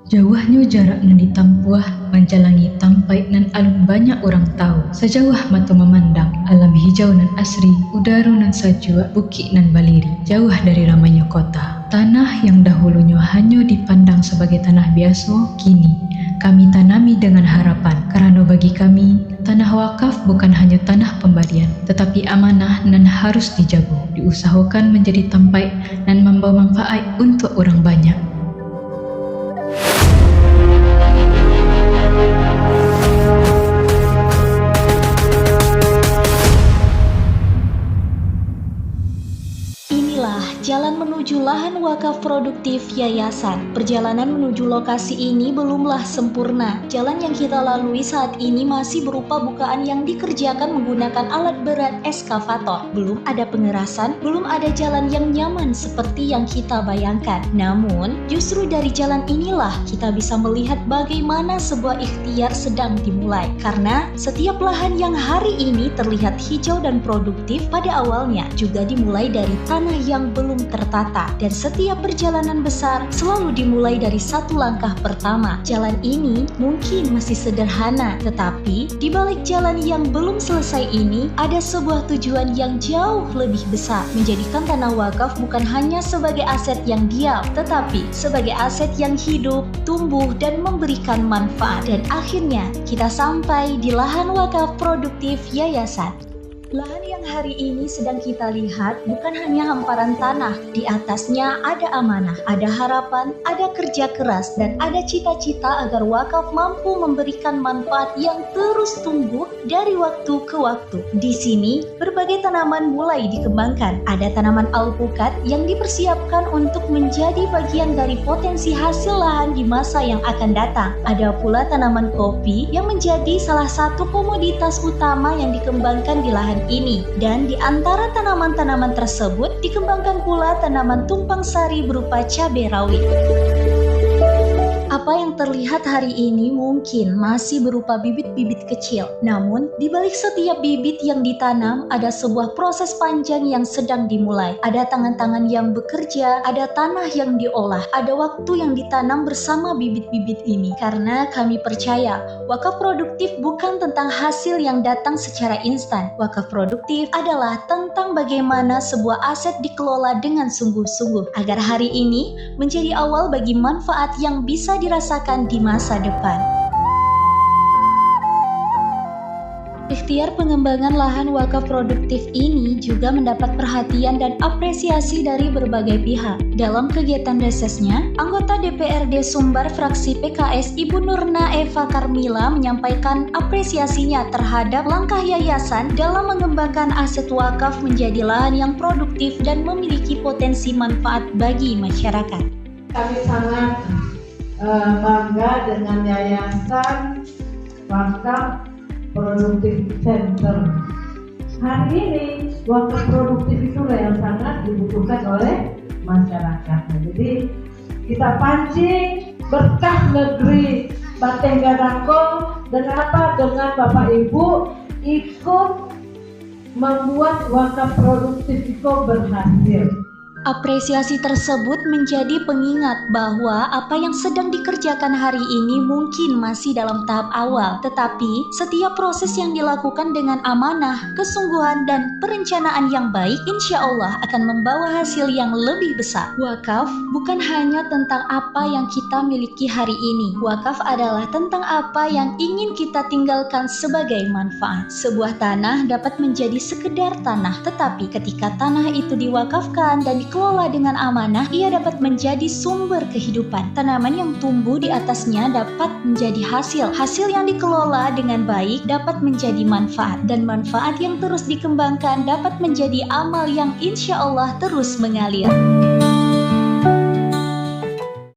Jauhnya jarak nan ditampuah, menjalangi tampai nan alun banyak orang tahu. Sejauh mata memandang, alam hijau nan asri, udara nan sajua, bukit nan baliri. Jauh dari ramainya kota. Tanah yang dahulunya hanya dipandang sebagai tanah biasa, kini kami tanami dengan harapan. Karena bagi kami, tanah wakaf bukan hanya tanah pemberian, tetapi amanah nan harus dijaga, diusahakan menjadi tempat nan membawa manfaat untuk orang banyak. Jalan menuju lahan wakaf produktif yayasan. Perjalanan menuju lokasi ini belumlah sempurna. Jalan yang kita lalui saat ini masih berupa bukaan yang dikerjakan menggunakan alat berat eskavator. Belum ada pengerasan, belum ada jalan yang nyaman seperti yang kita bayangkan. Namun, justru dari jalan inilah kita bisa melihat bagaimana sebuah ikhtiar sedang dimulai. Karena setiap lahan yang hari ini terlihat hijau dan produktif pada awalnya juga dimulai dari tanah yang belum tertata, dan setiap perjalanan besar selalu dimulai dari satu langkah pertama. Jalan ini mungkin masih sederhana, tetapi di balik jalan yang belum selesai ini ada sebuah tujuan yang jauh lebih besar, menjadikan tanah wakaf bukan hanya sebagai aset yang diam, tetapi sebagai aset yang hidup, tumbuh, dan memberikan manfaat. Dan akhirnya kita sampai di lahan wakaf produktif yayasan. Lahan yang hari ini sedang kita lihat bukan hanya hamparan tanah. Di atasnya ada amanah, ada harapan, ada kerja keras, dan ada cita-cita agar wakaf mampu memberikan manfaat yang terus tumbuh dari waktu ke waktu. Di sini, berbagai tanaman mulai dikembangkan. Ada tanaman alpukat yang dipersiapkan untuk menjadi bagian dari potensi hasil lahan di masa yang akan datang. Ada pula tanaman kopi yang menjadi salah satu komoditas utama yang dikembangkan di lahan ini, dan di antara tanaman-tanaman tersebut dikembangkan pula tanaman tumpang sari berupa cabai rawit. Apa yang terlihat hari ini mungkin masih berupa bibit-bibit kecil. Namun, di balik setiap bibit yang ditanam, ada sebuah proses panjang yang sedang dimulai. Ada tangan-tangan yang bekerja, ada tanah yang diolah, ada waktu yang ditanam bersama bibit-bibit ini. Karena kami percaya, wakaf produktif bukan tentang hasil yang datang secara instan. Wakaf produktif adalah tentang bagaimana sebuah aset dikelola dengan sungguh-sungguh, agar hari ini menjadi awal bagi manfaat yang bisa dirasakan di masa depan. Ikhtiar pengembangan lahan wakaf produktif ini juga mendapat perhatian dan apresiasi dari berbagai pihak. Dalam kegiatan resesnya, anggota DPRD Sumbar fraksi PKS Ibu Nurna Eva Karmila menyampaikan apresiasinya terhadap langkah yayasan dalam mengembangkan aset wakaf menjadi lahan yang produktif dan memiliki potensi manfaat bagi masyarakat. Kami sangat bangga dengan Yayasan Wakaf Produktif Center. Hari ini wakaf produktif itu yang sangat dibutuhkan oleh masyarakat. Jadi kita pancing berkah negeri Bateng Gadangko dengan Bapak Ibu ikut membuat wakaf produktif itu berhasil. Apresiasi tersebut menjadi pengingat bahwa apa yang sedang dikerjakan hari ini mungkin masih dalam tahap awal, tetapi setiap proses yang dilakukan dengan amanah, kesungguhan, dan perencanaan yang baik, insya Allah akan membawa hasil yang lebih besar. Wakaf bukan hanya tentang apa yang kita miliki hari ini. Wakaf adalah tentang apa yang ingin kita tinggalkan sebagai manfaat. Sebuah tanah dapat menjadi sekedar tanah, tetapi ketika tanah itu diwakafkan dan dikelola dengan amanah, ia dapat menjadi sumber kehidupan. Tanaman yang tumbuh di atasnya dapat menjadi hasil. Hasil yang dikelola dengan baik dapat menjadi manfaat, dan manfaat yang terus dikembangkan dapat menjadi amal yang insya Allah terus mengalir.